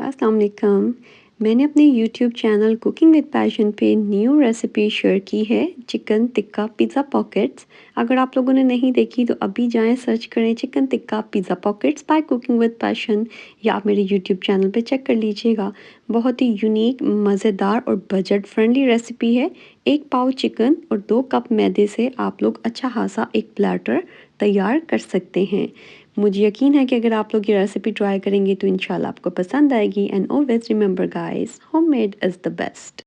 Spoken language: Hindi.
अस्सलाम वालेकुम। मैंने अपने YouTube channel cooking with passion पे न्यू रेसिपी शेयर की है, चिकन टिक्का पिज़्ज़ा पॉकेट्स। अगर आप लोगों ने नहीं देखी तो अभी जाएं, सर्च करें chicken tikka pizza pockets by cooking with passion, या आप मेरे यूट्यूब चैनल पे चेक कर लीजिएगा। बहुत ही यूनिक, मज़ेदार और बजट फ्रेंडली रेसिपी है। 1 पाव चिकन और 2 कप मैदे से आप लोग अच्छा खासा एक प्लेटर तैयार कर सकते हैं। मुझे यकीन है कि अगर आप लोग ये रेसिपी ट्राई करेंगे तो इंशाल्लाह आपको पसंद आएगी। And always remember guys, homemade is the best.